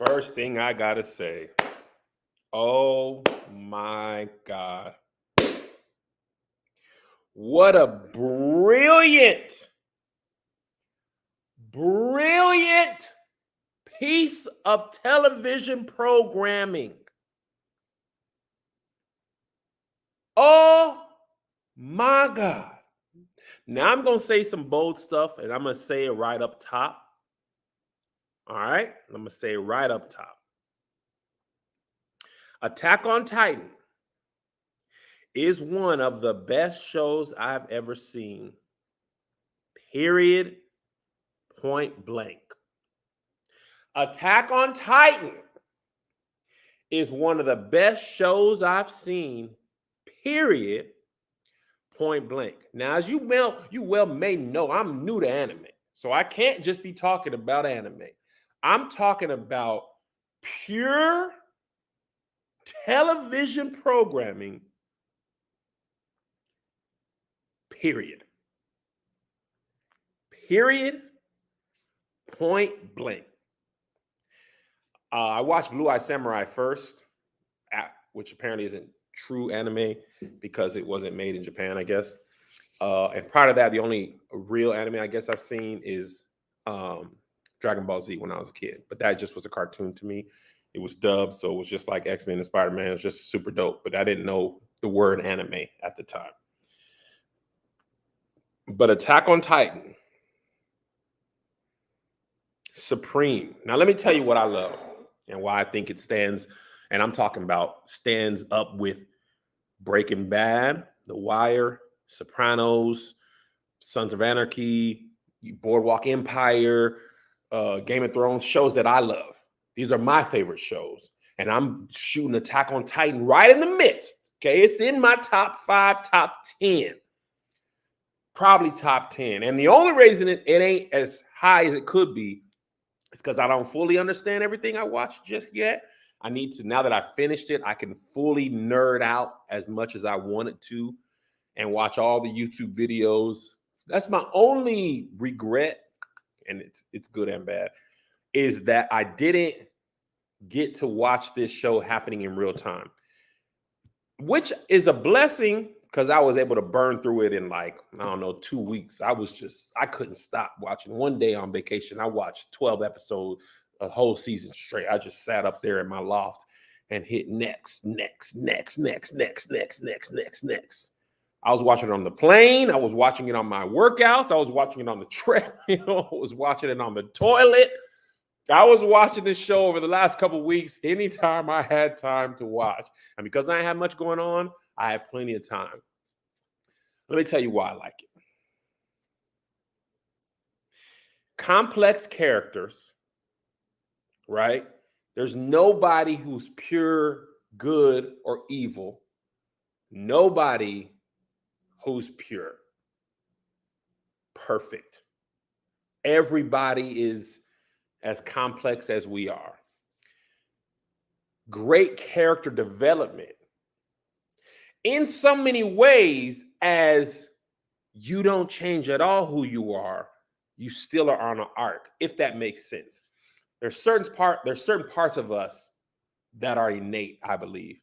First thing I gotta say, oh my God. What a brilliant piece of television programming. Oh my God. Now I'm going to say some bold stuff and I'm going to say it right up top. All right? I'm going to say it right up top. Attack on Titan is one of the best shows I've ever seen. Period. Point blank. Attack on Titan is one of the best shows I've seen. Period. Point blank. Now, as you well may know, I'm new to anime. So I can't just be talking about anime. I'm talking about pure television programming. Period. Period. Point blank. I watched Blue Eye Samurai first, which apparently isn't true anime because it wasn't made in Japan, I guess. And prior to that, the only real anime I guess I've seen is Dragon Ball Z when I was a kid. But that just was a cartoon to me. It was dubbed, so it was just like X-Men and Spider-Man. It was just super dope. But I didn't know the word anime at the time. But Attack on Titan, supreme. Now, let me tell you what I love and why I think it stands, and I'm talking about stands up with Breaking Bad, The Wire, Sopranos, Sons of Anarchy, Boardwalk Empire, Game of Thrones, shows that I love. These are my favorite shows. And I'm shooting Attack on Titan right in the midst. Okay, it's in my top 5, top 10. Probably top 10. And the only reason it ain't as high as it could be is because I don't fully understand everything I watched just yet. I need to, now that I finished it, I can fully nerd out as much as I wanted to and watch all the YouTube videos. That's my only regret, and it's good and bad, is that I didn't get to watch this show happening in real time, which is a blessing because I was able to burn through it in like, I don't know, 2 weeks. I couldn't stop watching. One day on vacation, I watched 12 episodes, a whole season straight. I just sat up there in my loft and hit next. I was watching it on the plane. I was watching it on my workouts. I was watching it on the treadmill. I was watching it on the toilet. I was watching this show over the last couple of weeks anytime I had time to watch. And because I ain't had much going on, I had plenty of time. Let me tell you why I like it. Complex characters, right? There's nobody who's pure good or evil. Nobody who's pure. Perfect. Everybody is as complex as we are. Great character development. In so many ways, as you don't change at all who you are, you still are on an arc, if that makes sense. There's certain parts of us that are innate, I believe,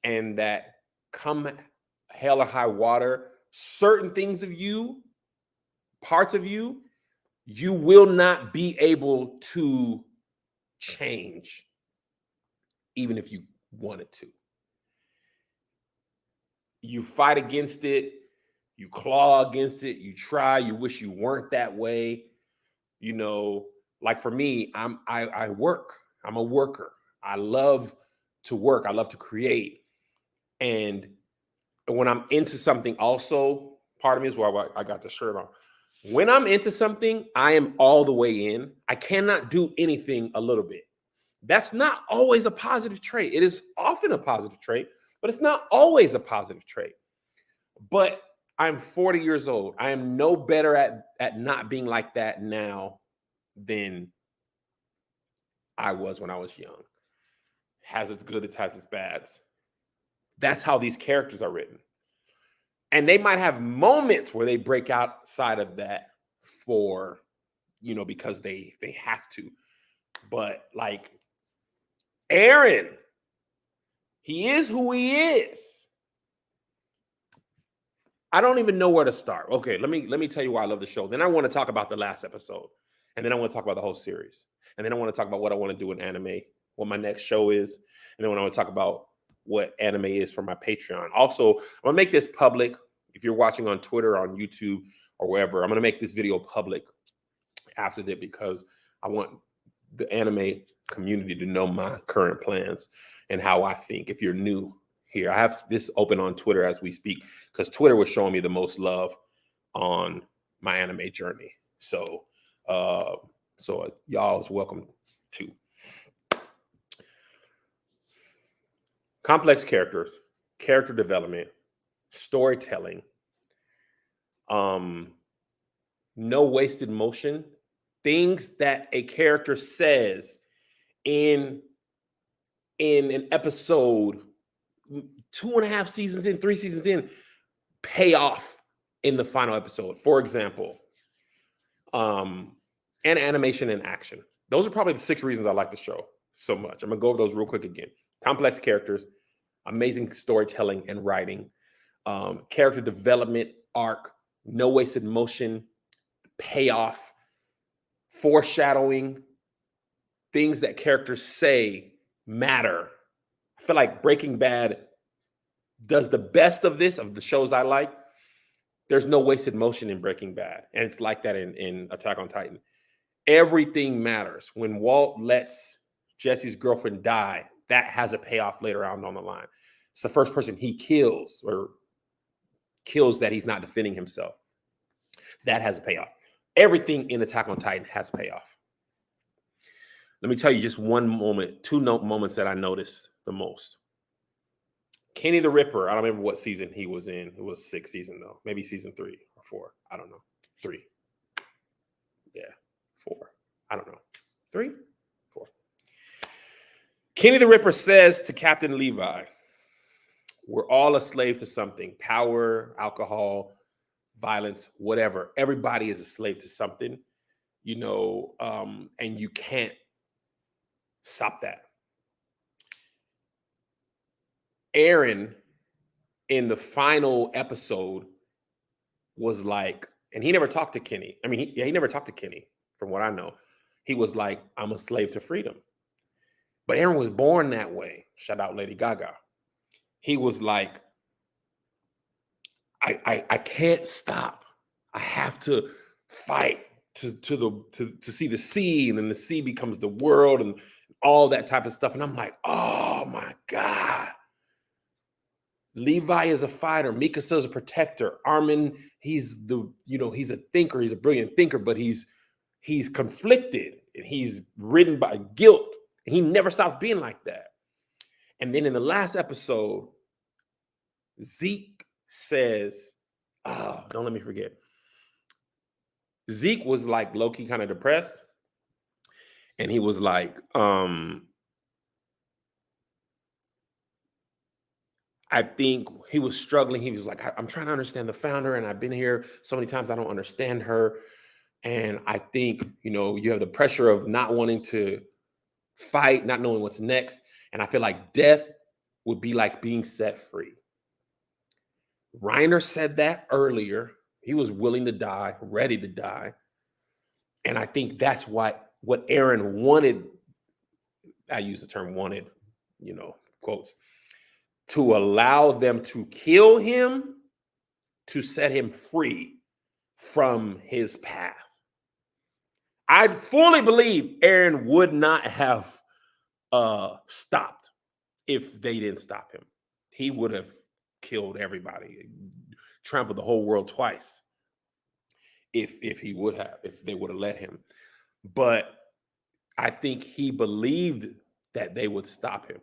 and that come hell or high water, certain things of you, parts of you, you will not be able to change, even if you wanted to. You fight against it, you claw against it, you try, you wish you weren't that way. You know, like for me, I work. I'm a worker. I love to work. I love to create. And when I'm into something also, part of me is why I got the shirt on. When I'm into something, I am all the way in. I cannot do anything a little bit. That's not always a positive trait. It is often a positive trait, but it's not always a positive trait. But I'm 40 years old. I am no better at not being like that now than I was when I was young. Has its good, it has its bads. That's how these characters are written. And they might have moments where they break outside of that for, because they have to. But like Eren, he is who he is. I don't even know where to start. Okay, let me tell you why I love the show. Then I want to talk about the last episode. And then I want to talk about the whole series. And then I want to talk about what I want to do in anime, what my next show is. And then I want to talk about what anime is for my Patreon. Also, I'm going to make this public. If you're watching on Twitter, on YouTube, or wherever, I'm going to make this video public after that because I want the anime community to know my current plans and how I think. If you're new here, I have this open on Twitter as we speak because Twitter was showing me the most love on my anime journey. So y'all is welcome to. Complex characters, character development, storytelling, no wasted motion, things that a character says in an episode 2.5 seasons in, 3 seasons in, pay off in the final episode. For example, and animation and action. Those are probably the 6 reasons I like the show so much. I'm gonna go over those real quick again. Complex characters, amazing storytelling and writing, character development arc, no wasted motion, payoff, foreshadowing, things that characters say matter. I feel like Breaking Bad does the best of this, of the shows I like. There's no wasted motion in Breaking Bad. And it's like that in Attack on Titan. Everything matters. When Walt lets Jesse's girlfriend die, that has a payoff later on down the line. It's the first person he kills or kills that he's not defending himself. That has a payoff. Everything in Attack on Titan has payoff. Let me tell you just one moment, 2 moments that I noticed the most. Kenny the Ripper. I don't remember what season he was in. It was 6th season though. Maybe season 3 or 4. I don't know. 3. Yeah, 4. I don't know. 3, 4. Kenny the Ripper says to Captain Levi, we're all a slave to something. Power, alcohol, violence, whatever. Everybody is a slave to something, and you can't stop that. Eren in the final episode was like, and he never talked to Kenny. I mean, he never talked to Kenny from what I know. He was like, I'm a slave to freedom. But Eren was born that way. Shout out Lady Gaga. He was like, I can't stop. I have to fight to see the sea, and then the sea becomes the world and all that type of stuff. And I'm like, oh my God. Levi is a fighter. Mikasa is a protector. Armin, he's a thinker. He's a brilliant thinker, but he's conflicted and he's ridden by guilt. And he never stops being like that. And then in the last episode, Zeke says, don't let me forget. Zeke was like low-key kind of depressed. And he was like, I think he was struggling. He was like, I'm trying to understand the founder, and I've been here so many times, I don't understand her. And I think, you have the pressure of not wanting to fight, not knowing what's next. And I feel like death would be like being set free. Reiner said that earlier. He was willing to die, ready to die. And I think that's what Eren wanted. I use the term wanted, quotes, to allow them to kill him, to set him free from his path. I fully believe Eren would not have stopped if they didn't stop him. He would have killed everybody, trampled the whole world twice if they would have let him. But I think he believed that they would stop him.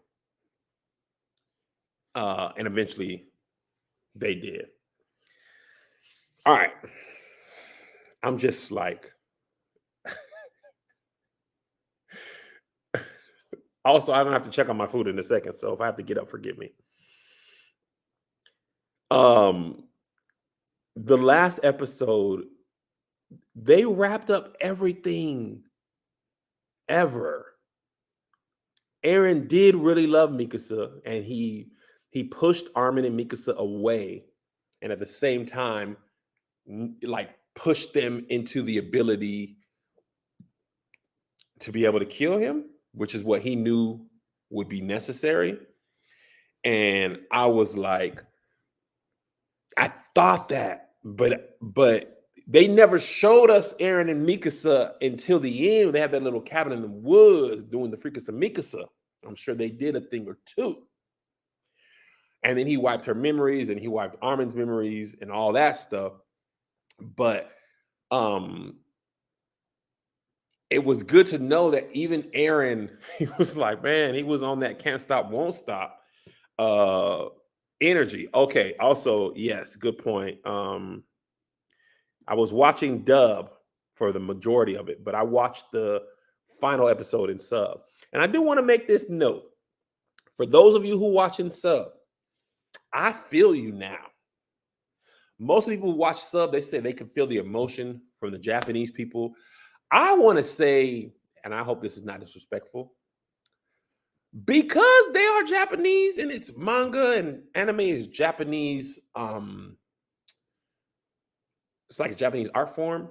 And eventually they did. All right. I'm just like, also, I'm gonna have to check on my food in a second. So if I have to get up, forgive me. The last episode, they wrapped up everything ever. Eren did really love Mikasa, and he pushed Armin and Mikasa away, and at the same time, like pushed them into the ability to be able to kill him, which is what he knew would be necessary. And I was like, I thought that, but they never showed us Eren and Mikasa until the end. They had that little cabin in the woods doing the freakus of Mikasa. I'm sure they did a thing or two. And then he wiped her memories and he wiped Armin's memories and all that stuff. But um it was good to know that even Eren, he was like, man, he was on that can't stop, won't stop energy. Okay. Also, yes, good point. I was watching dub for the majority of it, but I watched the final episode in sub. And I do want to make this note for those of you who watch in sub, I feel you now. Most people who watch sub, they say they can feel the emotion from the Japanese people. I want to say, and I hope this is not disrespectful, because they are Japanese and it's manga and anime is Japanese, it's like a Japanese art form,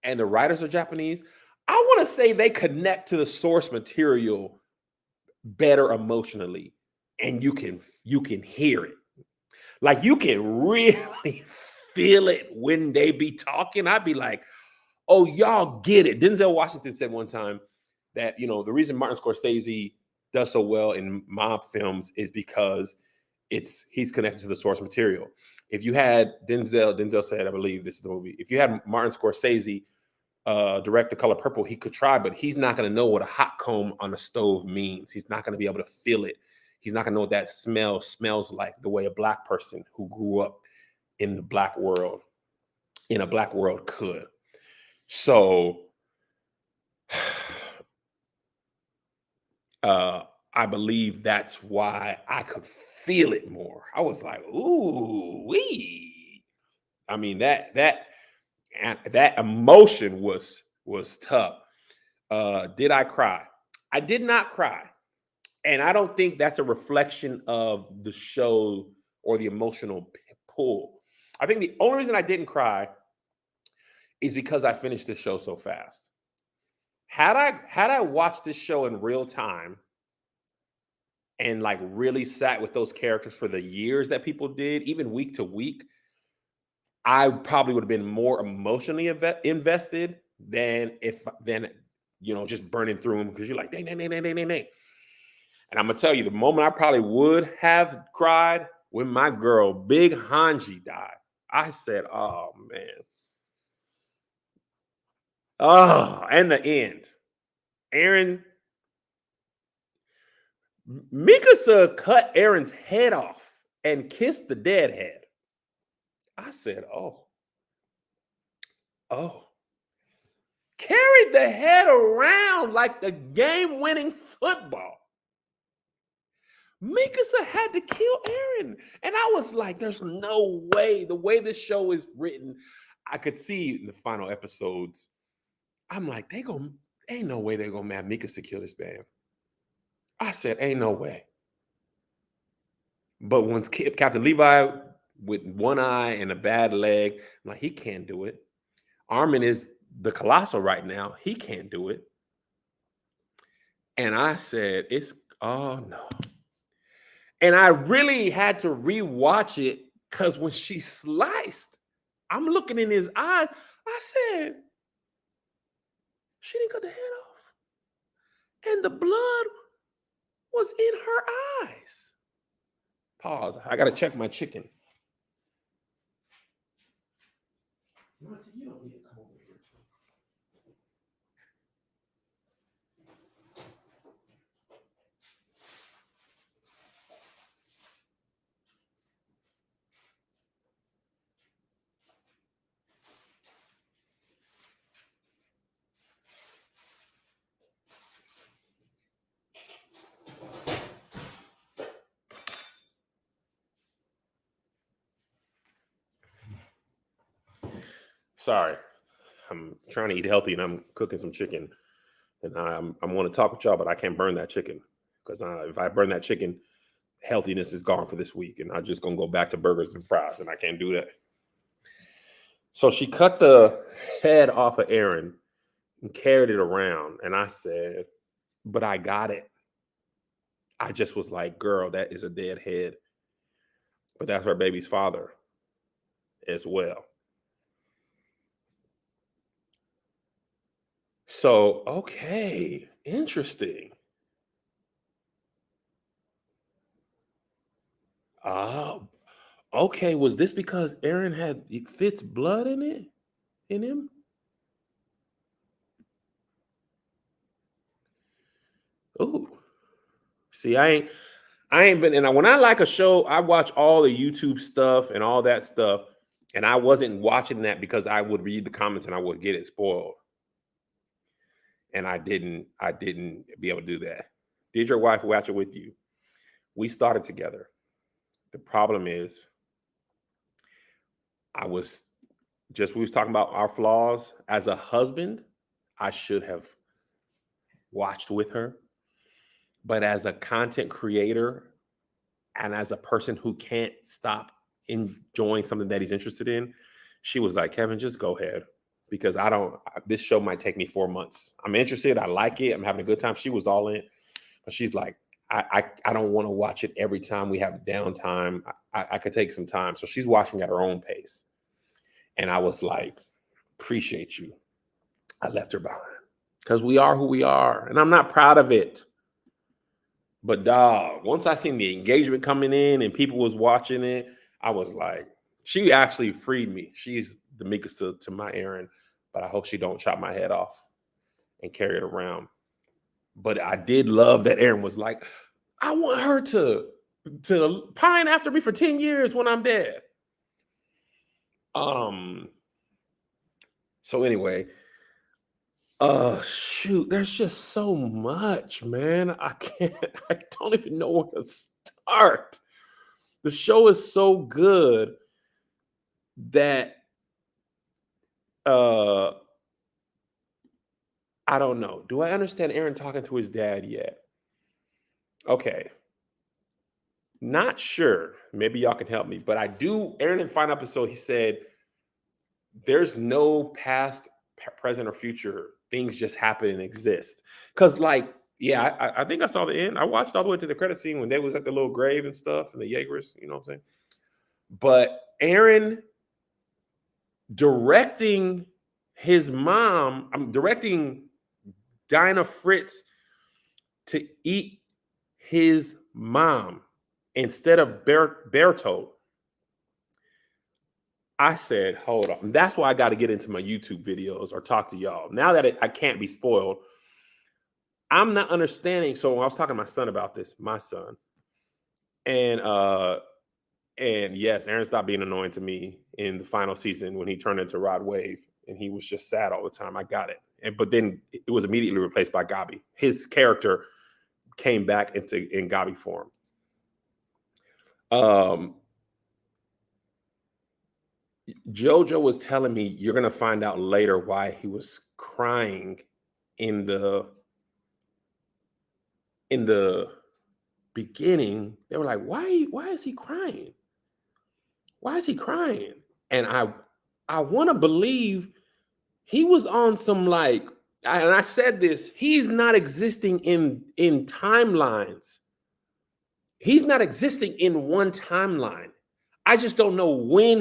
and the writers are Japanese. I want to say they connect to the source material better emotionally, and you can hear it. Like you can really feel it when they be talking. I'd be like, oh, y'all get it. Denzel Washington said one time that, the reason Martin Scorsese does so well in mob films is because he's connected to the source material. If you had Denzel said, I believe this is the movie, if you had Martin Scorsese direct The Color Purple, he could try, but he's not going to know what a hot comb on a stove means. He's not going to be able to feel it. He's not going to know what that smell smells like the way a black person who grew up in a black world could. So I believe that's why I could feel it more. I was like, ooh, wee. I mean, that emotion was tough. Did I cry? I did not cry. And I don't think that's a reflection of the show or the emotional pull. I think the only reason I didn't cry is because I finished the show so fast. Had I watched this show in real time and like really sat with those characters for the years that people did, even week to week, I probably would have been more emotionally invested than just burning through them because you're like, dang, dang, dang, dang, dang, dang, dang. And I'm gonna tell you, the moment I probably would have cried when my girl Big Hanji died. I said, oh man. Oh, and the end. Eren, Mikasa cut Eren's head off and kissed the dead head. I said, oh. Carried the head around like the game-winning football. Mikasa had to kill Eren. And I was like, there's no way. The way this show is written, I could see in the final episodes. I'm like, ain't no way they're gonna have Mikasa kill this man. I said, ain't no way. But once Captain Levi with one eye and a bad leg, I'm like, he can't do it. Armin is the Colossal right now. He can't do it. And I said, oh no. And I really had to rewatch it because when she sliced, I'm looking in his eyes. I said, she didn't cut the head off. And the blood was in her eyes. Pause. I got to check my chicken. You don't need to come over here. Sorry, I'm trying to eat healthy and I'm cooking some chicken. And I want to talk with y'all, but I can't burn that chicken because if I burn that chicken, healthiness is gone for this week, and I'm just gonna go back to burgers and fries, and I can't do that. So she cut the head off of Eren and carried it around, and I said, "But I got it." I just was like, "Girl, that is a dead head," but that's her baby's father as well. So okay, interesting. Oh, okay. Was this because Eren had Fitz blood in him? Oh, see, I ain't been. And when I like a show, I watch all the YouTube stuff and all that stuff. And I wasn't watching that because I would read the comments and I would get it spoiled. And I didn't be able to do that. Did your wife watch it with you? We started together. The problem is, I was we was talking about our flaws. As a husband, I should have watched with her. But as a content creator and as a person who can't stop enjoying something that he's interested in, she was like, Kevin, just go ahead. Because this show might take me 4 months. I'm interested. I like it. I'm having a good time. She was all in. But she's like, I don't want to watch it every time we have downtime. I could take some time. So she's watching at her own pace. And I was like, appreciate you. I left her behind. Because we are who we are. And I'm not proud of it. But dog, once I seen the engagement coming in and people was watching it, I was like, she actually freed me. She's the meekest to my Eren, but I hope she don't chop my head off and carry it around. But I did love that Eren was like, I want her to pine after me for 10 years when I'm dead. So anyway, shoot, there's just so much, man. I don't even know where to start. The show is so good that uh I don't know. Do I understand Eren talking to his dad yet? Okay. Not sure. Maybe y'all can help me. But I do. Eren in the final episode, he said, there's no past, present, or future. Things just happen and exist. Because, like, yeah, I think I saw the end. I watched all the way to the credit scene when they was at the little grave and stuff and the Jaegers, you know what I'm saying? But Eren directing his mom, I'm directing Dinah Fritz to eat his mom instead of Bertolt. I said, hold on. That's why I got to get into my YouTube videos or talk to y'all. Now that I can't be spoiled, I'm not understanding. So I was talking to my son about this, my son. And yes, Eren stopped being annoying to me in the final season when he turned into Rod Wave and he was just sad all the time. I got it. But then it was immediately replaced by Gabi. His character came back in Gabi form. Jojo was telling me you're gonna find out later why he was crying in the beginning. They were like, why is he crying? Why is he crying? And I want to believe he was on some like, and I said this, he's not existing in timelines. He's not existing in one timeline. I just don't know when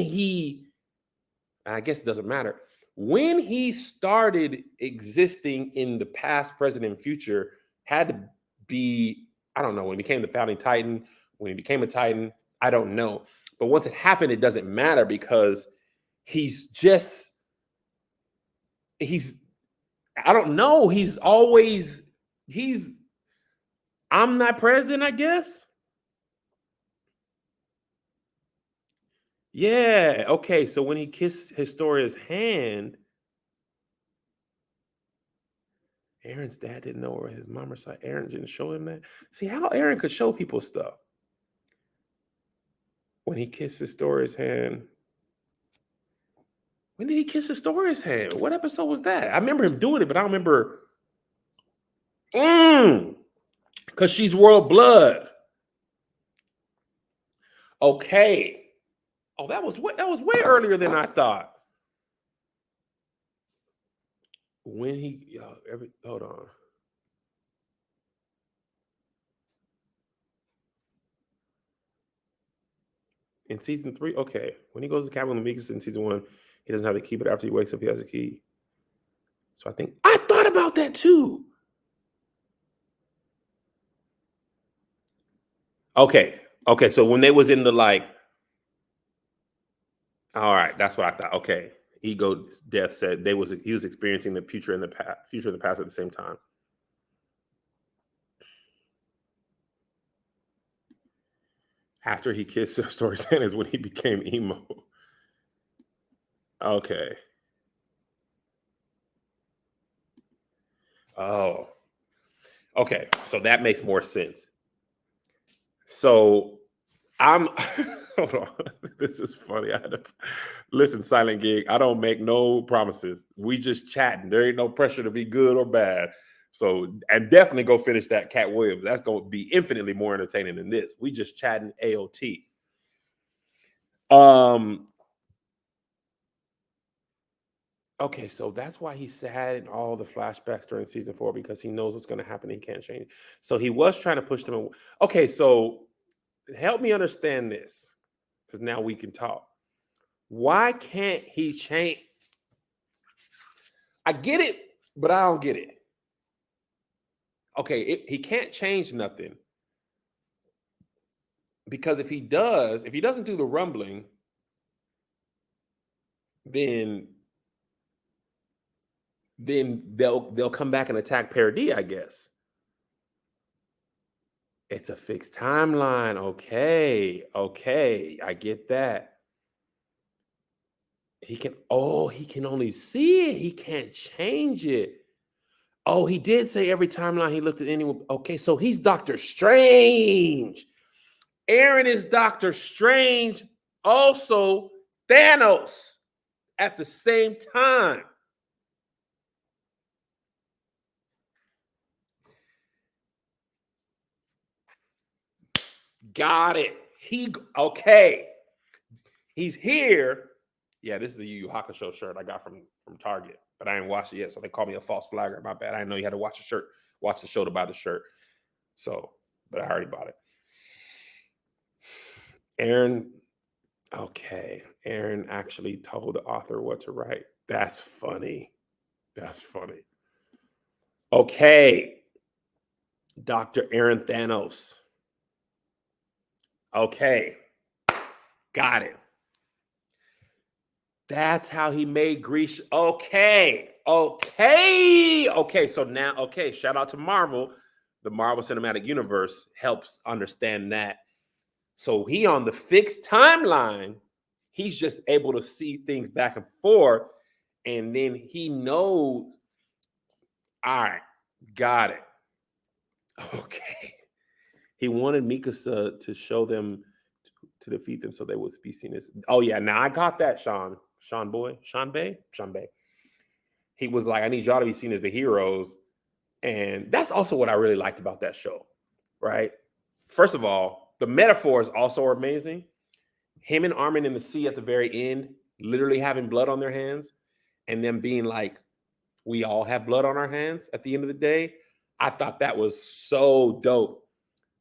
I guess it doesn't matter. When he started existing in the past, present, and future had to be, I don't know, when he became the founding Titan, when he became a Titan, I don't know. But once it happened, it doesn't matter because he's, I don't know. I'm not president, I guess. Yeah. Okay. So when he kissed Historia's hand, Eren's dad didn't know where his mom or side. Eren didn't show him that. See how Eren could show people stuff. When he kissed Historia's hand. When did he kiss Historia's hand? What episode was that? I remember him doing it, but I don't remember. Because she's royal blood. Okay. Oh, that was way earlier than I thought. When he hold on. In season 3, okay. When he goes to Captain Amicus in season 1, he doesn't have the key, but after he wakes up, he has a key. So I think I thought about that too. Okay. Okay. So when they was in the like, all right, that's what I thought. Okay. Ego Death said he was experiencing the future and the past at the same time. After he kissed Story Sanders when he became emo. Okay. Oh. Okay. So that makes more sense. So I'm hold on. This is funny. I had to listen, Silent Gig. I don't make no promises. We just chatting. There ain't no pressure to be good or bad. So, and definitely go finish that Cat Williams. That's going to be infinitely more entertaining than this. We just chatting AOT. Okay, so that's why he's sad in all the flashbacks during season 4 because he knows what's going to happen. He can't change. So he was trying to push them away. Okay, so help me understand this because now we can talk. Why can't he change? I get it, but I don't get it. Okay, he can't change nothing because if he doesn't do the rumbling, then they'll come back and attack Paradis, I guess. It's a fixed timeline. Okay, I get that. He can only see it. He can't change it. Oh, he did say every timeline he looked at anyone. Okay, so he's Doctor Strange. Eren is Doctor Strange, also Thanos at the same time. Got it. Okay. He's here. Yeah, this is a Yu Yu Hakusho shirt I got from Target, but I ain't watched it yet, so they call me a false flagger. My bad. I didn't know you had to watch the show to buy the shirt. So, but I already bought it. Eren, okay. Eren actually told the author what to write. That's funny. That's funny. Okay. Dr. Eren Thanos. Okay. Got it. That's how he made Greece. Okay. So now, okay. Shout out to Marvel. The Marvel Cinematic Universe helps understand that. So he on the fixed timeline, he's just able to see things back and forth. And then he knows, all right, got it. Okay. He wanted Mikasa to show them to defeat them so they would be seen as. Oh, yeah. Now I got that, Sean Bay. He was like, I need y'all to be seen as the heroes. And that's also what I really liked about that show, right? First of all, the metaphors also are amazing. Him and Armin in the sea at the very end, literally having blood on their hands, and them being like, we all have blood on our hands at the end of the day. I thought that was so dope.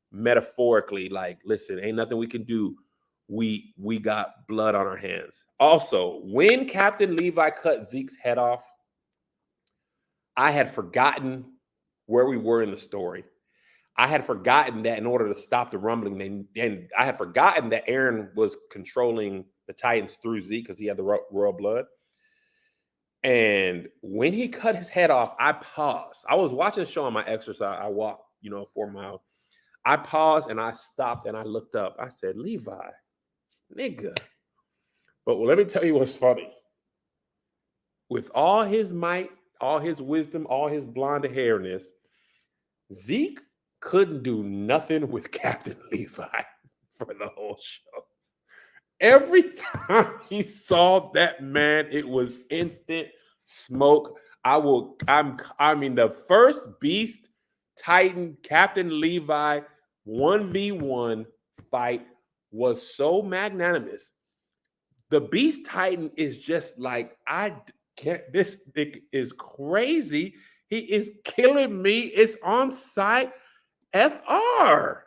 Metaphorically, like, listen, ain't nothing we can do. We got blood on our hands. Also, when Captain Levi cut Zeke's head off, I had forgotten where we were in the story. I had forgotten that in order to stop the rumbling, and I had forgotten that Eren was controlling the Titans through Zeke because he had the royal blood. And when he cut his head off, I paused. I was watching the show on my exercise. I walked, 4 miles. I paused and I stopped and I looked up. I said, Levi, nigga. But let me tell you what's funny. With all his might, all his wisdom, all his blonde hairness, Zeke couldn't do nothing with Captain Levi for the whole show. Every time he saw that man, it was instant smoke. The first beast Titan Captain Levi 1v1 fight was so magnanimous. The Beast Titan is just like, I can't, this thing is crazy. He is killing me. It's on site. FR.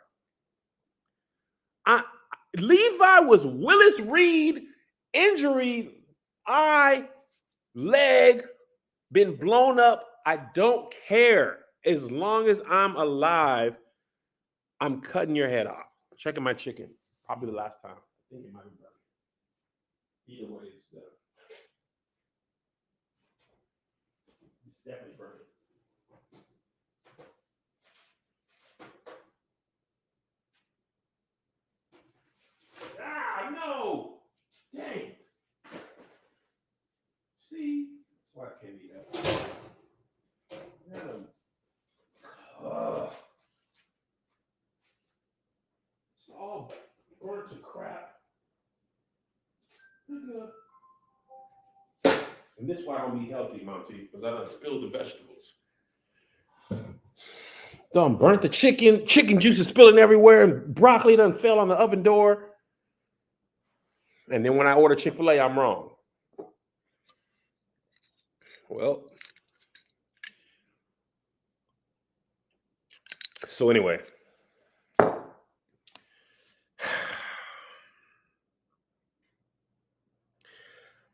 Levi was Willis Reed, injury, eye, leg, been blown up. I don't care. As long as I'm alive, I'm cutting your head off. Checking my chicken. Probably the last time. I think it might be better. Either way, it's done. It's definitely burning. Ah, no! Dang. See? That's why I can't eat that. It's all burnt to crap. And this is why I don't eat healthy, Monty, because I done spilled the vegetables. Done burnt the chicken. Chicken juice is spilling everywhere, and broccoli done fell on the oven door. And then when I order Chick-fil-A, I'm wrong. Well, so anyway.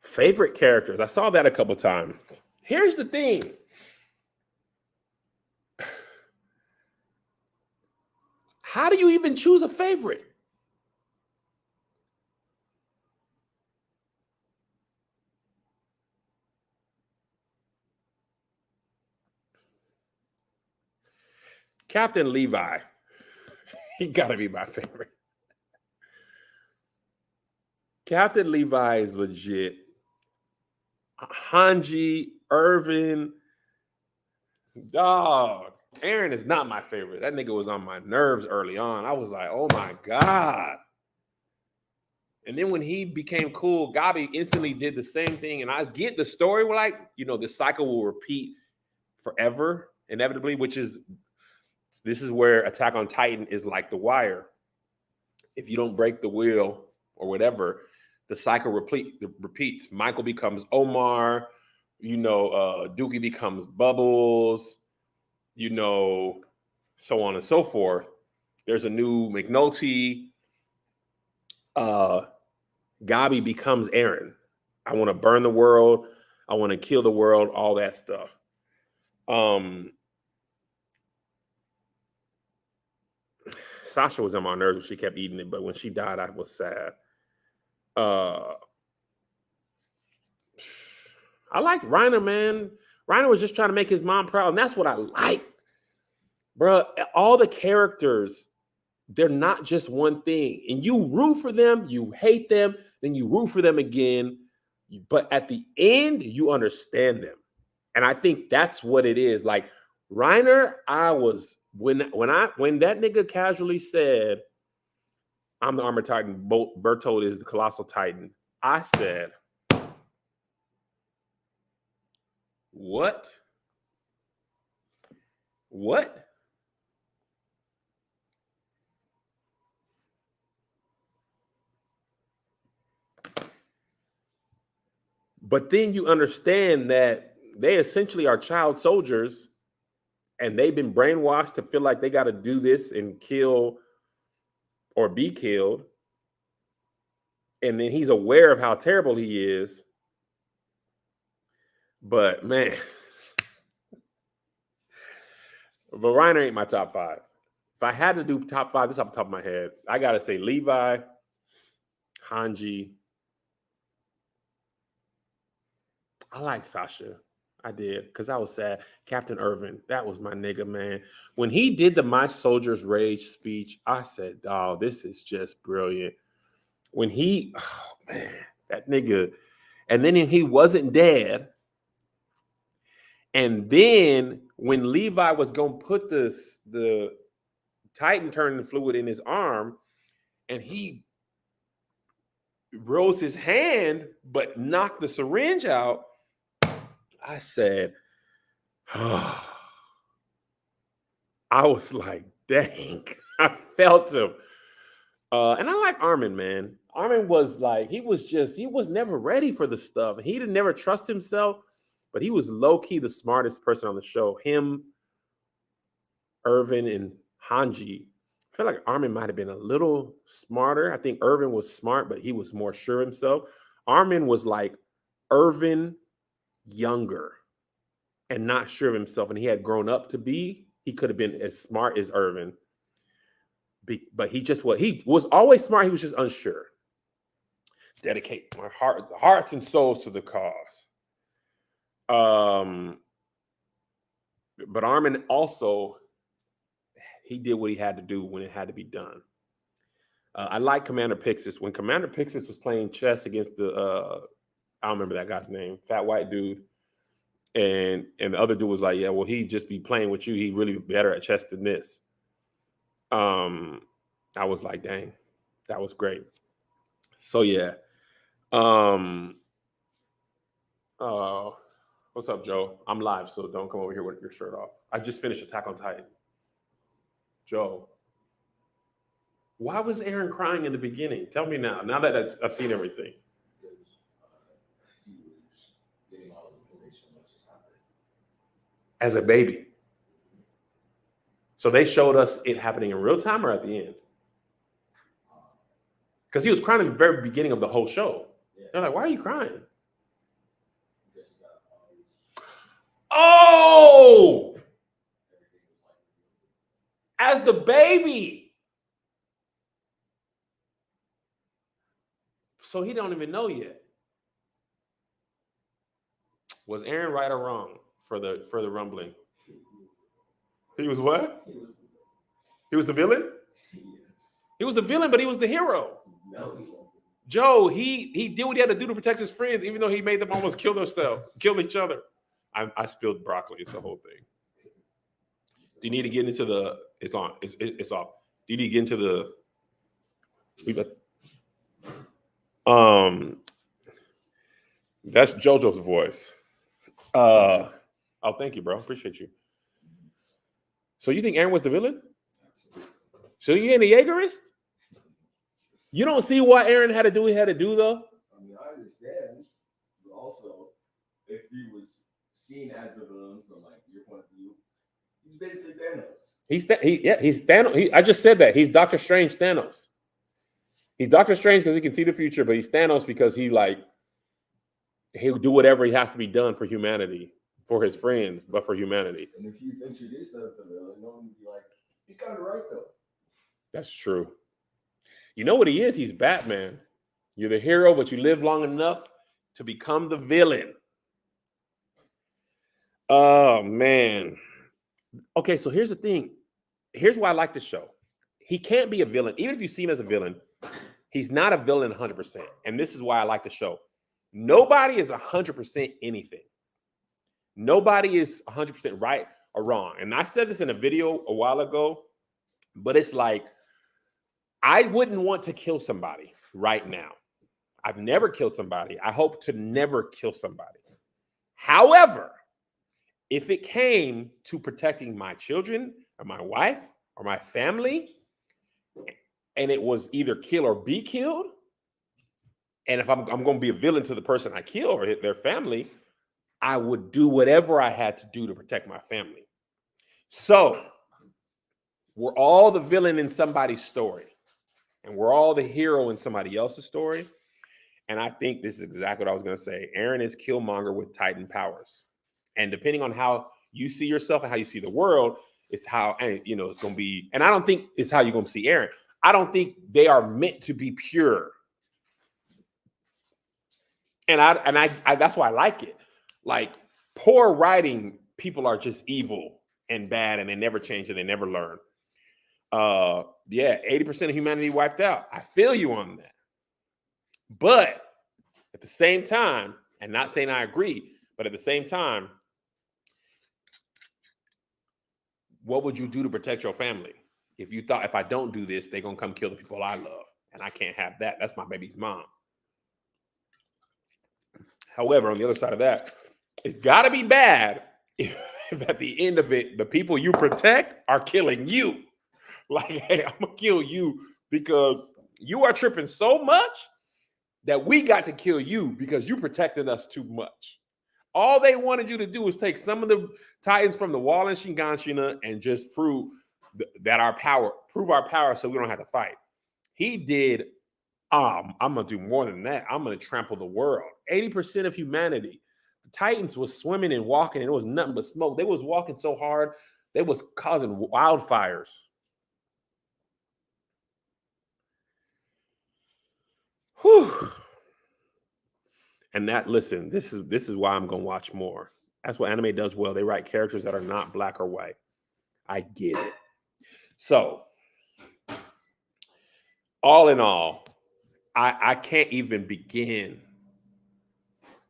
Favorite characters. I saw that a couple times. Here's the thing. How do you even choose a favorite? Captain Levi. He got to be my favorite. Captain Levi is legit. Hanji, Irvin, dog. Eren is not my favorite. That nigga was on my nerves early on. I was like, oh my God. And then when he became cool, Gabi instantly did the same thing. And I get the story where, like, you know, the cycle will repeat forever, inevitably, this is where Attack on Titan is like The Wire. If you don't break the wheel or whatever, the cycle repeats. Michael becomes Omar, you know, Dookie becomes Bubbles, you know, so on and so forth. There's a new McNulty. Gabi becomes Eren. I want to burn the world. I want to kill the world, all that stuff. Sasha was on my nerves when she kept eating it, but when she died, I was sad. I like Reiner, man. Reiner was just trying to make his mom proud, and that's what I like. Bro, all the characters, they're not just one thing. And you root for them, you hate them, then you root for them again. But at the end, you understand them. And I think that's what it is. Like Reiner, I was when that nigga casually said, I'm the Armored Titan, Bertold is the Colossal Titan, I said, what? What? But then you understand that they essentially are child soldiers and they've been brainwashed to feel like they got to do this and kill or be killed. And then he's aware of how terrible he is. But man, but Reiner ain't my top five. If I had to do top five, this off the top of my head, I got to say Levi, Hanji. I like Sasha. I did, because I was sad. Captain Irvin, that was my nigga, man. When he did the My Soldier's Rage speech, I said, oh, this is just brilliant. When he, oh man, that nigga, and then he wasn't dead. And then when Levi was going to put the Titan turning fluid in his arm, and he rose his hand, but knocked the syringe out, I said, oh. I was like, dang, I felt him. And I like Armin, man. Armin was like, he was never ready for the stuff. He didn't never trust himself, but he was low key the smartest person on the show. Him, Irvin, and Hanji. I feel like Armin might have been a little smarter. I think Irvin was smart, but he was more sure himself. Armin was like Irvin younger and not sure of himself, and he had grown up to be. He could have been as smart as Irvin, but he was always smart. He was just unsure. Dedicate my hearts and souls to the cause. But Armin also, he did what he had to do when it had to be done. I like Commander Pixis. When Commander Pixis was playing chess against the I don't remember that guy's name, fat white dude, and the other dude was like, yeah, well, he just be playing with you. He really better at chess than this. I was like, dang, that was great. So yeah. What's up, Joe? I'm live, so don't come over here with your shirt off. I just finished Attack on Titan. Joe, why was Eren crying in the beginning? Tell me now. Now that I've seen everything. He was getting all the information that just happened. As a baby. So they showed us it happening in real time or at the end? Because he was crying at the very beginning of the whole show. Yeah. They're like, why are you crying? Oh! As the baby. So he don't even know yet. Was Eren right or wrong for the rumbling? He was what? He was the villain? He was the villain, but he was the hero. No. Joe, he did what he had to do to protect his friends, even though he made them almost kill each other. I spilled broccoli. It's the whole thing. Do you need to get into the? It's on. It's off. Do you need to get into the? That's JoJo's voice. Oh, thank you, bro. Appreciate you. So you think Eren was the villain? So you ain't a Jaegerist? You don't see what Eren had to do. He had to do though. I mean, I understand, but also, if he was seen as the villain from like your point of view, he's basically Thanos. He's Thanos. I just said that he's Doctor Strange Thanos. He's Doctor Strange because he can see the future, but he's Thanos because he'll do whatever he has to be done for humanity, for his friends, but for humanity. And if he's introduced as the villain, no one would be like, he's kind of right though. That's true. You know what he is? He's Batman. You're the hero, but you live long enough to become the villain. Oh, man. Okay, so here's the thing. Here's why I like this show. He can't be a villain. Even if you see him as a villain, he's not a villain 100%. And this is why I like the show. Nobody is 100% anything. Nobody is 100% right or wrong. And I said this in a video a while ago, but it's like, I wouldn't want to kill somebody right now. I've never killed somebody. I hope to never kill somebody. However, if it came to protecting my children or my wife or my family, and it was either kill or be killed, and if I'm going to be a villain to the person I kill or their family, I would do whatever I had to do to protect my family. So we're all the villain in somebody's story. And we're all the hero in somebody else's story. And I think this is exactly what I was going to say. Eren is Killmonger with Titan powers. And depending on how you see yourself and how you see the world, it's how, and it's going to be, and I don't think it's how you're going to see Eren. I don't think they are meant to be pure. And I that's why I like it. Like, poor writing, people are just evil and bad, and they never change and they never learn. 80% of humanity wiped out. I feel you on that. But at the same time, and not saying I agree, but at the same time, what would you do to protect your family? If you thought, if I don't do this, they're going to come kill the people I love. And I can't have that. That's my baby's mom. However, on the other side of that, it's got to be bad if at the end of it, the people you protect are killing you. Like, hey, I'm gonna kill you because you are tripping so much that we got to kill you because you protected us too much. All they wanted you to do was take some of the Titans from the wall in Shinganshina and just prove that our power, so we don't have to fight. He did. I'm gonna do more than that. I'm gonna trample the world. 80% of humanity. The Titans was swimming and walking, and it was nothing but smoke. They was walking so hard, they was causing wildfires. Whew. And that, listen, this is why I'm gonna watch more. That's what anime does well. They write characters that are not black or white. I get it. So, all in all, I can't even begin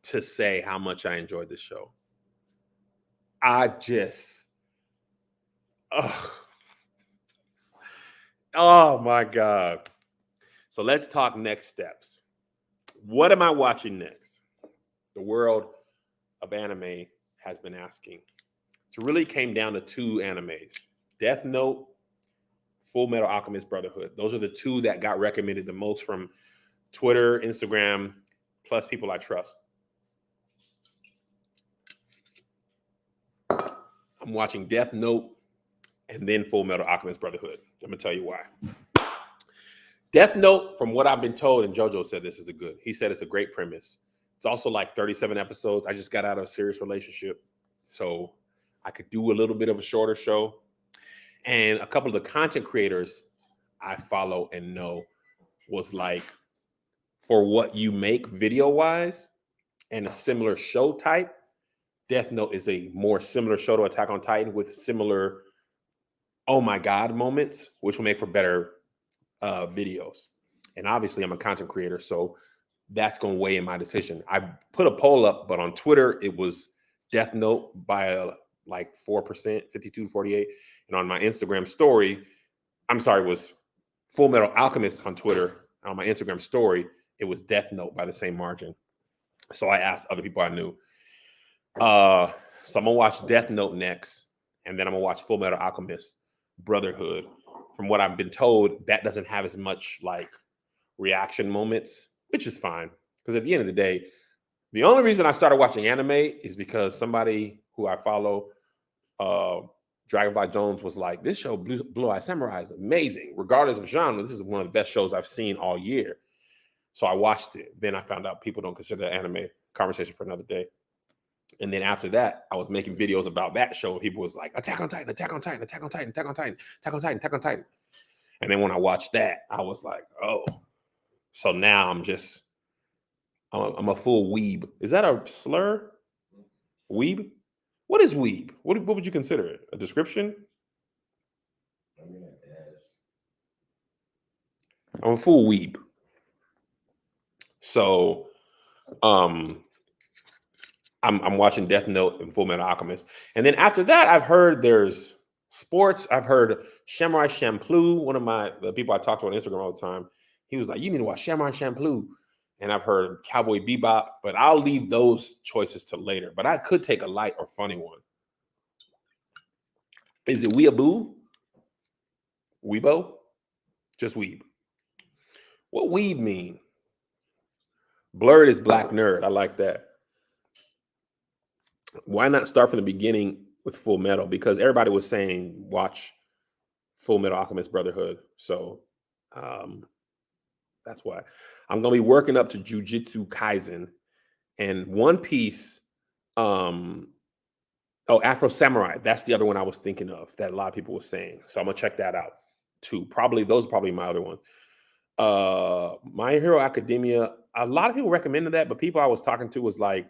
to say how much I enjoyed this show. I just, oh my God. So let's talk next steps. What am I watching next? The world of anime has been asking. So really came down to two animes, Death Note, Full Metal Alchemist Brotherhood. Those are the two that got recommended the most from Twitter, Instagram, plus people I trust. I'm watching Death Note and then Full Metal Alchemist Brotherhood. I'm gonna tell you why. Death Note, from what I've been told, and JoJo said this is a good. He said it's a great premise. It's also like 37 episodes. I just got out of a serious relationship, so I could do a little bit of a shorter show. And a couple of the content creators I follow and know was like, for what you make video-wise and a similar show type, Death Note is a more similar show to Attack on Titan with similar, oh my God moments, which will make for better videos. And obviously I'm a content creator, so that's going to weigh in my decision. I put a poll up, but on Twitter, it was Death Note by like 4%, 52 to 48. And on my Instagram story, it was Full Metal Alchemist on Twitter. On my Instagram story, it was Death Note by the same margin. So I asked other people I knew. So I'm going to watch Death Note next, and then I'm going to watch Full Metal Alchemist Brotherhood. From what I've been told, that doesn't have as much like reaction moments, which is fine. Because at the end of the day, the only reason I started watching anime is because somebody who I follow, Dragonfly Jones, was like, this show, Blue Eye Samurai, is amazing. Regardless of genre, this is one of the best shows I've seen all year. So I watched it. Then I found out people don't consider anime. Conversation for another day. And then after that, I was making videos about that show. People was like, Attack on Titan, Attack on Titan, Attack on Titan, Attack on Titan, Attack on Titan, Attack on Titan. And then when I watched that, I was like, oh. So now I'm a full weeb. Is that a slur? Weeb? What is weeb? What would you consider it? A description? I mean, I guess. I'm a full weeb. So, I'm watching Death Note and Full Metal Alchemist. And then after that, I've heard there's sports. I've heard Samurai Champloo, one of the people I talk to on Instagram all the time. He was like, you need to watch Samurai Champloo. And I've heard Cowboy Bebop, but I'll leave those choices to later. But I could take a light or funny one. Is it weeaboo? Weebo? Just weeb. What weeb mean? Blurred is black nerd. I like that. Why not start from the beginning with Full Metal? Because everybody was saying watch Full Metal Alchemist Brotherhood. So that's why. I'm going to be working up to Jujutsu Kaisen and One Piece. Afro Samurai. That's the other one I was thinking of that a lot of people were saying. So I'm going to check that out too. Those are probably my other ones. My Hero Academia. A lot of people recommended that, but people I was talking to was like,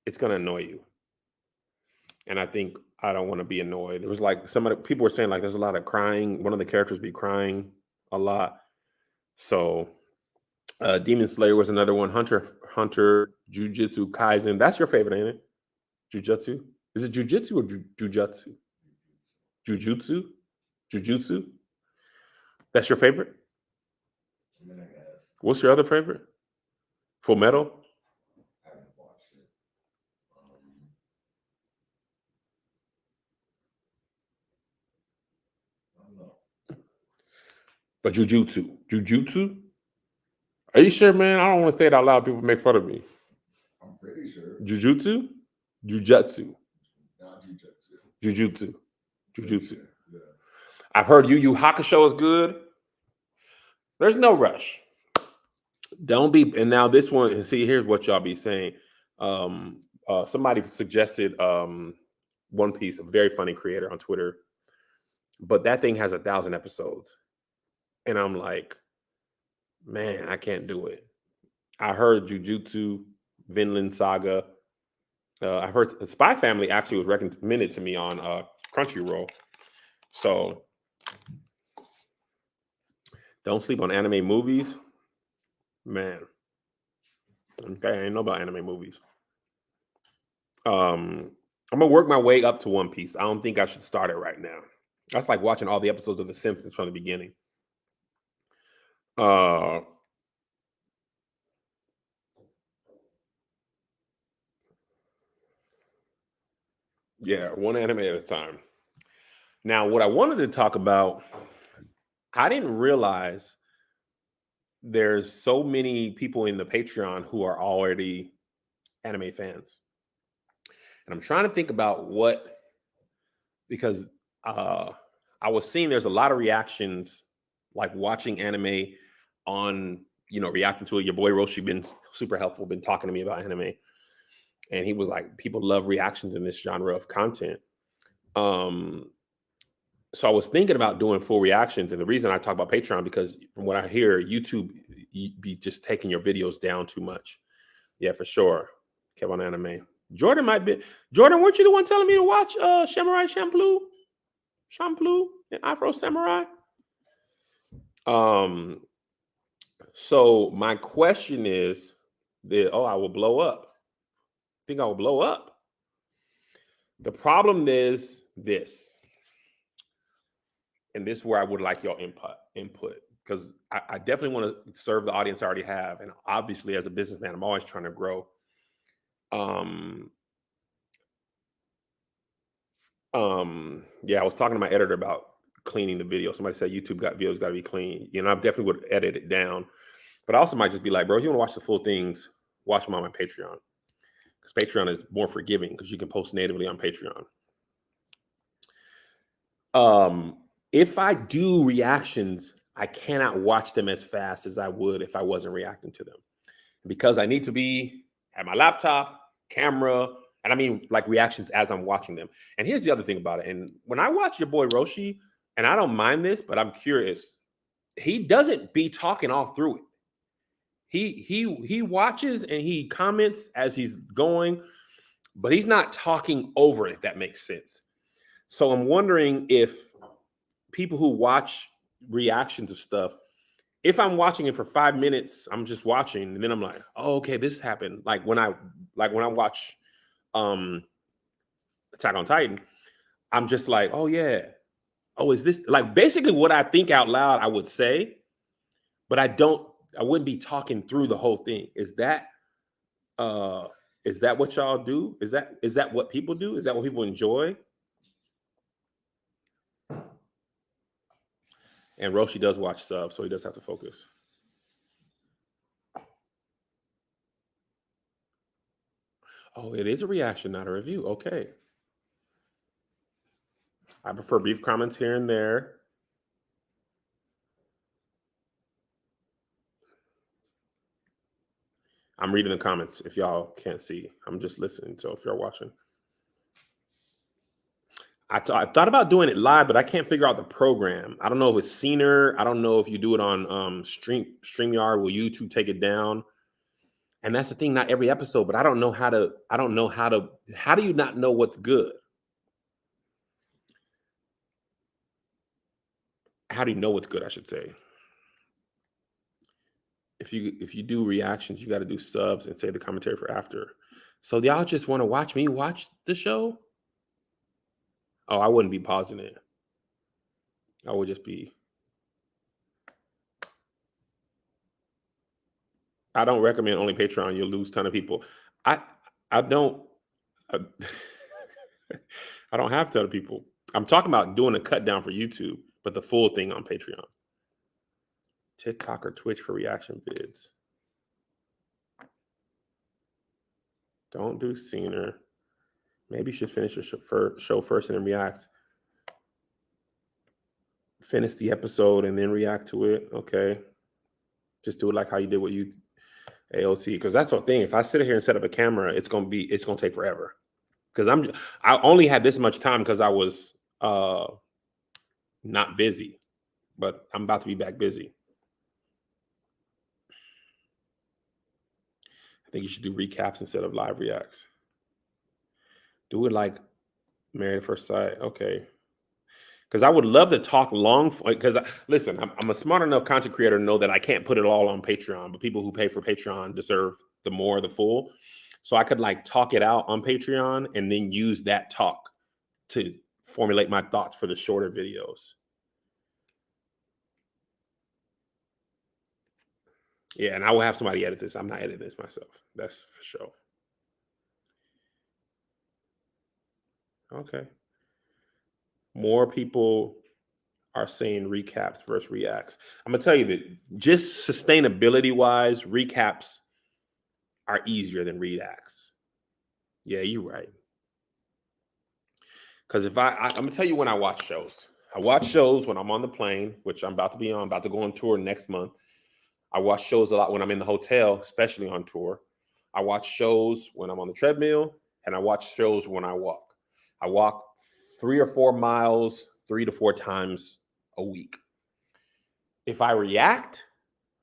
it's going to annoy you. And I think I don't want to be annoyed. There was like people were saying like there's a lot of crying. One of the characters be crying a lot. So Demon Slayer was another one. Hunter, Jujutsu Kaisen. That's your favorite, ain't it? Jujutsu? Is it Jujutsu or Jujutsu? Jujutsu? That's your favorite? I mean, I guess. What's your other favorite? Full Metal? But jujutsu. Are you sure, man? I don't want to say it out loud. People make fun of me. I'm pretty sure. Jujutsu. Not jujutsu. Jujutsu. Yeah. I've heard Yu Yu Hakusho is good. There's no rush. Don't be. And now this one. And see, here's what y'all be saying. Somebody suggested One Piece, a very funny creator on Twitter, but that thing has 1,000 episodes, and I'm like, man, I can't do it. I heard Jujutsu, Vinland Saga. I've heard Spy Family actually was recommended to me on Crunchyroll. So don't sleep on anime movies, man. Okay, I ain't know about anime movies. I'm gonna work my way up to One Piece. I don't think I should start it right now. That's like watching all the episodes of The Simpsons from the beginning. Yeah, one anime at a time. Now, what I wanted to talk about, I didn't realize there's so many people in the Patreon who are already anime fans. And I'm trying to think about because I was seeing there's a lot of reactions, like watching anime on, reacting to it. Your boy Roshi been super helpful, been talking to me about anime. And he was like, people love reactions in this genre of content. So I was thinking about doing full reactions. And the reason I talk about Patreon, because from what I hear, YouTube be just taking your videos down too much. Yeah, for sure. Kept on anime. Jordan, weren't you the one telling me to watch Samurai Champloo and Afro Samurai? So my question is I will blow up. I think I will blow up. The problem is this, and this is where I would like your input, because I definitely want to serve the audience I already have, and obviously as a businessman, I'm always trying to grow. Yeah, I was talking to my editor about cleaning the video. Somebody said YouTube videos got to be clean. I definitely would edit it down, but I also might just be like, bro, if you want to watch the full things, watch them on my Patreon, because Patreon is more forgiving because you can post natively on Patreon. If I do reactions, I cannot watch them as fast as I would if I wasn't reacting to them, because I need to be at my laptop, camera, and I mean like reactions as I'm watching them. And here's the other thing about it. And when I watch your boy Roshi, and I don't mind this, but I'm curious, he doesn't be talking all through it. He watches and he comments as he's going, but he's not talking over it, if that makes sense. So I'm wondering if people who watch reactions of stuff, if I'm watching it for 5 minutes, I'm just watching, and then I'm like, oh, okay, this happened. Like when I watch Attack on Titan, I'm just like, oh yeah, oh, is this like basically what I think out loud I would say, but I wouldn't be talking through the whole thing. Is that what y'all do? Is that what people do? Is that what people enjoy? And Roshi does watch subs, so he does have to focus. Oh, it is a reaction, not a review. Okay. I prefer brief comments here and there. I'm reading the comments if y'all can't see. I'm just listening, so if you're watching. I thought about doing it live, but I can't figure out the program. I don't know if it's Scener. I don't know if you do it on StreamYard. Will YouTube take it down? And that's the thing, not every episode, but I don't know how to, how do you not know what's good? How do you know what's good, I should say? If you do reactions, you got to do subs and say the commentary for after. So y'all just want to watch me watch the show? Oh, I wouldn't be pausing it. I would just be. I don't recommend only Patreon. You'll lose a ton of people. I don't. I don't have to other people. I'm talking about doing a cut down for YouTube, but the full thing on Patreon. TikTok or Twitch for reaction vids. Don't do scener. Maybe you should finish the show first and then react. Finish the episode and then react to it. Okay. Just do it like how you did what you AOT. Because that's the thing. If I sit here and set up a camera, it's gonna take forever. Because I only had this much time because I was not busy. But I'm about to be back busy. I think you should do recaps instead of live reacts. Do it like Married at First Sight. Okay. Because I would love to talk long. Because listen, I'm a smart enough content creator to know that I can't put it all on Patreon. But people who pay for Patreon deserve the full. So I could like talk it out on Patreon and then use that talk to formulate my thoughts for the shorter videos. Yeah, and I will have somebody edit this. I'm not editing this myself. That's for sure. Okay. More people are saying recaps versus reacts. I'm gonna tell you that just sustainability wise, recaps are easier than reacts. Yeah, you're right. Because if I'm gonna tell you when I watch shows. I watch shows when I'm on the plane, which I'm about to be on, about to go on tour next month. I watch shows a lot when I'm in the hotel, especially on tour. I watch shows when I'm on the treadmill, and I watch shows when I walk. I walk 3 or 4 miles 3 to 4 times a week. If I react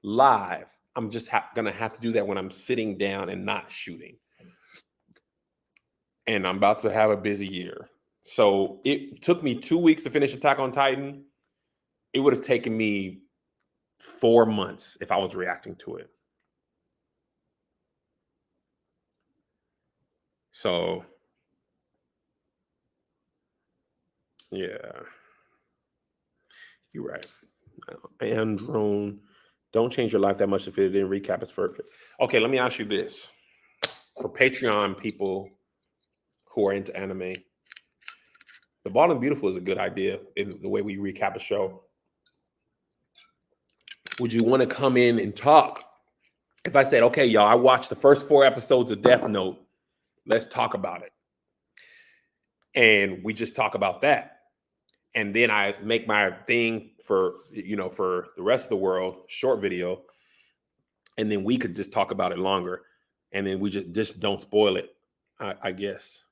live, I'm just gonna have to do that when I'm sitting down and not shooting. And I'm about to have a busy year. So it took me 2 weeks to finish Attack on Titan. It would have taken me 4 months if I was reacting to it. So, yeah. You're right. And drone, don't change your life that much if it didn't recap. It's perfect. Okay, let me ask you this. For Patreon people who are into anime, The Bald and Beautiful is a good idea in the way we recap a show. Would you want to come in and talk? If I said, okay, y'all, I watched the first 4 episodes of Death Note. Let's talk about it. And we just talk about that. And then I make my thing for the rest of the world, short video. And then we could just talk about it longer. And then we just don't spoil it, I guess.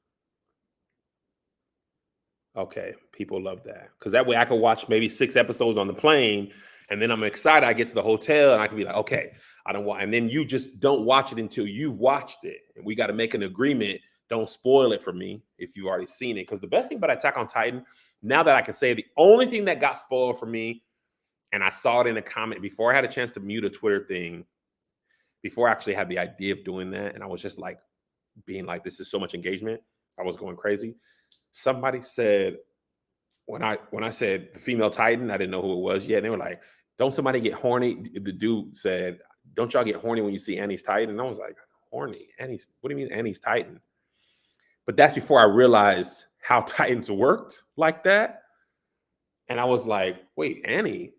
Okay, people love that. Because that way I could watch maybe 6 episodes on the plane. And then I'm excited. I get to the hotel and I can be like, okay, I don't want. And then you just don't watch it until you've watched it. And we got to make an agreement. Don't spoil it for me if you've already seen it. Because the best thing about Attack on Titan, now that I can say the only thing that got spoiled for me, and I saw it in a comment before I had a chance to mute a Twitter thing, before I actually had the idea of doing that, and I was just like being like, this is so much engagement. I was going crazy. Somebody said, when I said the female Titan, I didn't know who it was yet. And they were like, don't somebody get horny? The dude said, don't y'all get horny when you see Annie's Titan? And I was like, horny? Annie's, what do you mean Annie's Titan? But that's before I realized how Titans worked like that. And I was like, wait, Annie?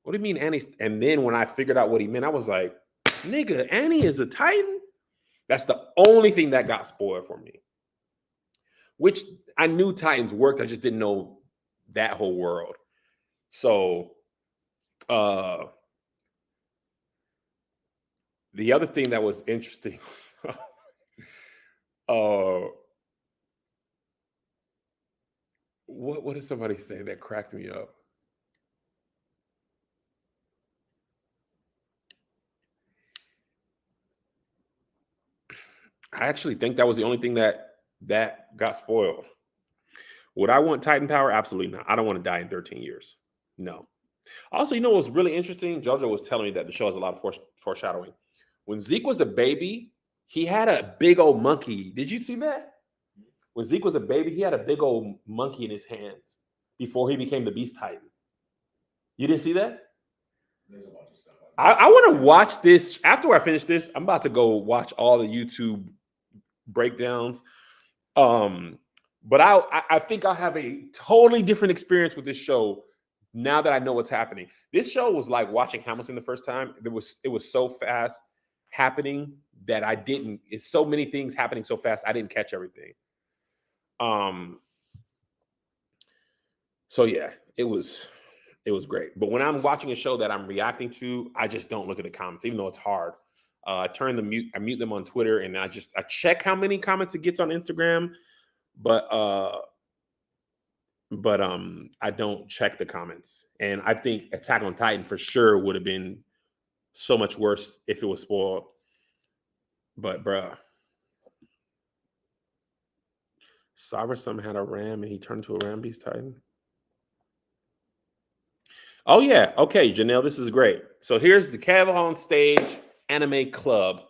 What do you mean Annie's? And then when I figured out what he meant, I was like, nigga, Annie is a Titan? That's the only thing that got spoiled for me. Which I knew Titans worked. I just didn't know that whole world. So the other thing that was interesting what did somebody say that cracked me up? I actually think that was the only thing that got spoiled. Would I want Titan power? Absolutely not. I don't want to die in 13 years. No. Also, you know what's really interesting? JoJo was telling me that the show has a lot of foreshadowing. When Zeke was a baby, he had a big old monkey. Did you see that? When Zeke was a baby, he had a big old monkey in his hands before he became the Beast Titan. You didn't see that? There's a bunch of stuff. I want to watch this. After I finish this, I'm about to go watch all the YouTube breakdowns. But I think I'll have a totally different experience with this show now that I know what's happening. This show was like watching Hamilton the first time. It was so fast happening that I didn't. It's so many things happening so fast I didn't catch everything. So yeah, it was great. But when I'm watching a show that I'm reacting to, I just don't look at the comments, even though it's hard. I mute them on Twitter, and I check how many comments it gets on Instagram, but I don't check the comments. And I think Attack on Titan for sure would have been so much worse if it was spoiled. But bruh, Cybersum had a ram and he turned into a ram beast titan. Oh yeah, okay, Janelle, this is great. So here's the Kev on Stage Anime Club.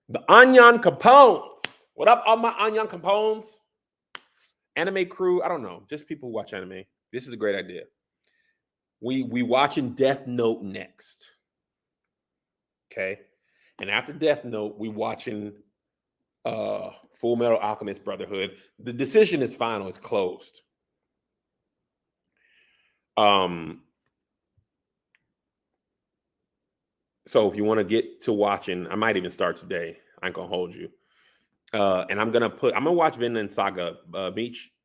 The Onion Capones. What up, all my Onion Capones? Anime crew, I don't know, just people who watch anime. This is a great idea. We watching Death Note next. Okay. And after Death Note, we watching Full Metal Alchemist Brotherhood. The decision is final, it's closed. So if you want to get to watching, I might even start today. I ain't gonna hold you. And I'm gonna watch Vinland Saga.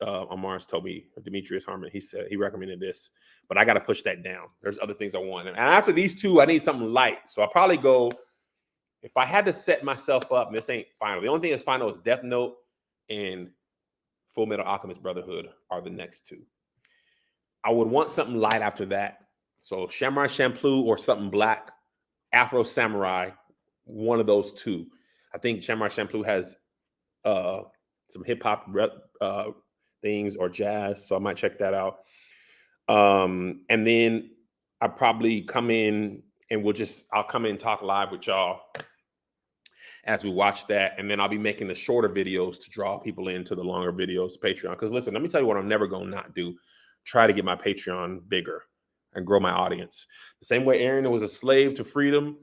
Amar's told me, Demetrius Harmon, he recommended this, but I gotta push that down. There's other things I want. And after these two, I need something light. So I'll probably go, if I had to set myself up, and this ain't final. The only thing that's final is Death Note and Full Metal Alchemist Brotherhood are the next two. I would want something light after that. So Samurai Champloo or something black, Afro Samurai, one of those two. I think Samurai Champloo has some hip hop things or jazz, so I might check that out. And then I probably come in and I'll come in and talk live with y'all as we watch that, and then I'll be making the shorter videos to draw people into the longer videos, Patreon. Because listen, let me tell you what I'm never gonna not do: try to get my Patreon bigger and grow my audience. The same way Eren was a slave to freedom,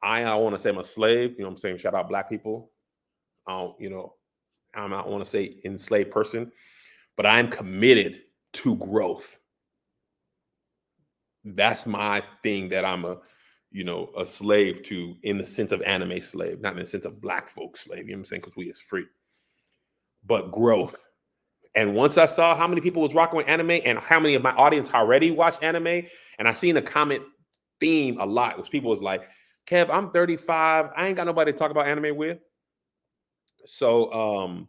I want to say I'm a slave. You know what I'm saying? Shout out Black people. I don't want to say enslaved person, but I'm committed to growth. That's my thing that I'm a slave to, in the sense of anime slave, not in the sense of Black folk slave. You know what I'm saying? Because we is free, but growth. And once I saw how many people was rocking with anime and how many of my audience already watch anime, and I seen a comment theme a lot, which people was like, Kev, I'm 35. I ain't got nobody to talk about anime with. So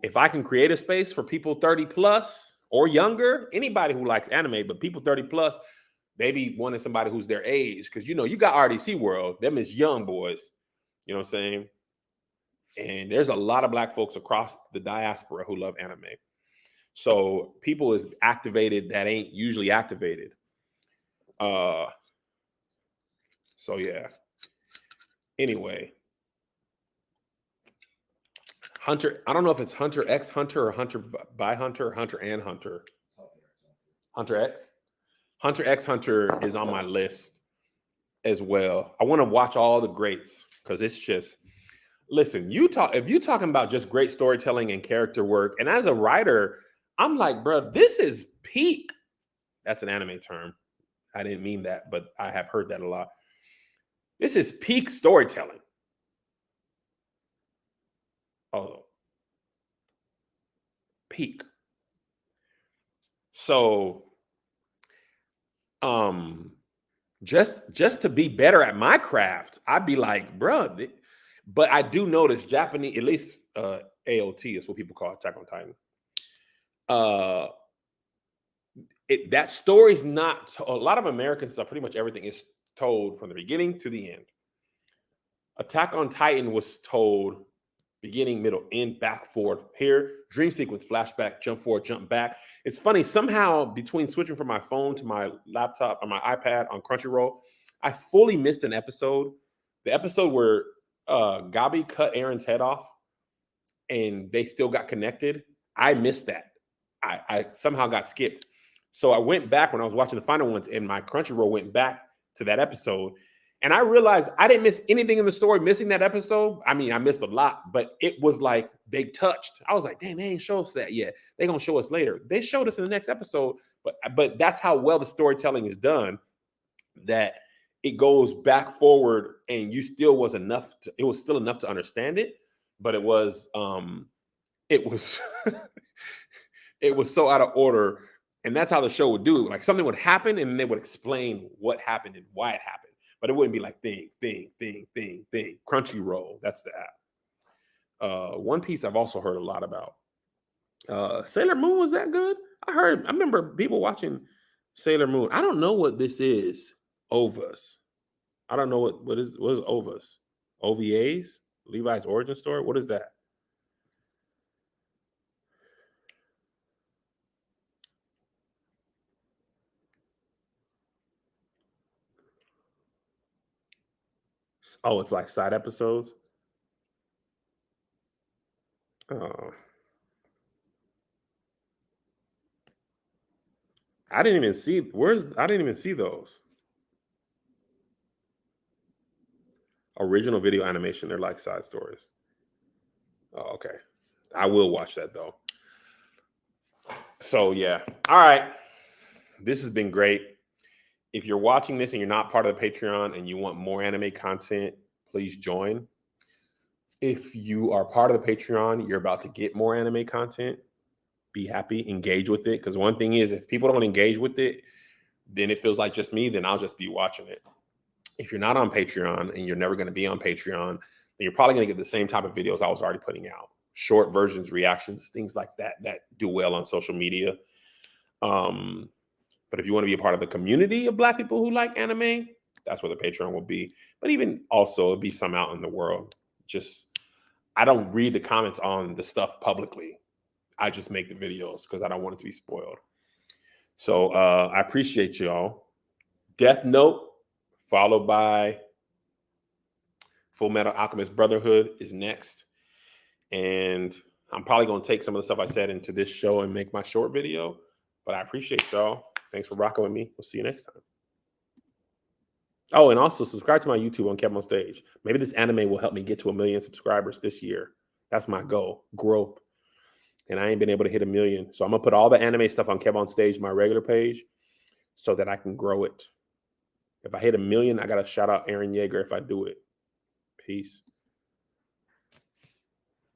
if I can create a space for people 30 plus or younger, anybody who likes anime, but people 30 plus, they be wanting somebody who's their age. Because, you got RDC World. Them is young boys. You know what I'm saying? And there's a lot of Black folks across the diaspora who love anime. So people is activated that ain't usually activated. So yeah. Anyway. Hunter, I don't know if it's Hunter X Hunter or Hunter by Hunter, or Hunter and Hunter. Hunter X? Hunter X Hunter is on my list as well. I want to watch all the greats because it's just, listen, if you're talking about just great storytelling and character work, and as a writer, I'm like, bro, this is peak. That's an anime term. I didn't mean that, but I have heard that a lot. This is peak storytelling. Oh, peak. So, just to be better at my craft, I'd be like, bro. But I do notice Japanese, at least AOT is what people call Attack on Titan. That story's not. A lot of American stuff, pretty much everything is told from the beginning to the end. Attack on Titan was told beginning, middle, end, back, forward. Here, dream sequence, flashback, jump forward, jump back. It's funny, somehow between switching from my phone to my laptop or my iPad on Crunchyroll, I fully missed an episode. The episode where Gabi cut Eren's head off and they still got connected. I missed that. I somehow got skipped. So I went back when I was watching the final ones, and my Crunchyroll went back to that episode. And I realized I didn't miss anything in the story missing that episode. I mean, I missed a lot, but it was like they touched. I was like, damn, they ain't show us that yet. They're gonna show us later. They showed us in the next episode, but that's how well the storytelling is done, that it goes back forward and you still was enough to, it was still enough to understand it, but it was it was it was so out of order. And that's how the show would do it. Like something would happen and they would explain what happened and why it happened. But it wouldn't be like thing. Crunchyroll, that's the app. One Piece I've also heard a lot about. Sailor Moon, was that good? I remember people watching Sailor Moon. I don't know what this is. OVAs. I don't know what is OVAs? OVAs? Levi's origin story? What is that? Oh, it's like side episodes. Oh, I didn't even see I didn't even see those. Original video animation, they're like side stories. Oh, okay. I will watch that though. So yeah. All right. This has been great. If you're watching this and you're not part of the Patreon and you want more anime content, please join. If you are part of the Patreon, you're about to get more anime content. Be happy, engage with it. Because one thing is, if people don't engage with it, then it feels like just me, then I'll just be watching it. If you're not on Patreon and you're never going to be on Patreon, then you're probably going to get the same type of videos I was already putting out. Short versions, reactions, things like that do well on social media. But if you want to be a part of the community of Black people who like anime, that's where the Patreon will be. But even also, it'll be some out in the world. Just, I don't read the comments on the stuff publicly. I just make the videos because I don't want it to be spoiled. So I appreciate y'all. Death Note, followed by Full Metal Alchemist Brotherhood is next. And I'm probably going to take some of the stuff I said into this show and make my short video. But I appreciate y'all. Thanks for rocking with me. We'll see you next time. Oh, and also subscribe to my YouTube on Kev on Stage. Maybe this anime will help me get to 1 million subscribers this year. That's my goal, growth. And I ain't been able to hit 1 million. So I'm going to put all the anime stuff on Kev on Stage, my regular page, so that I can grow it. If I hit 1 million, I got to shout out Eren Yeager if I do it. Peace.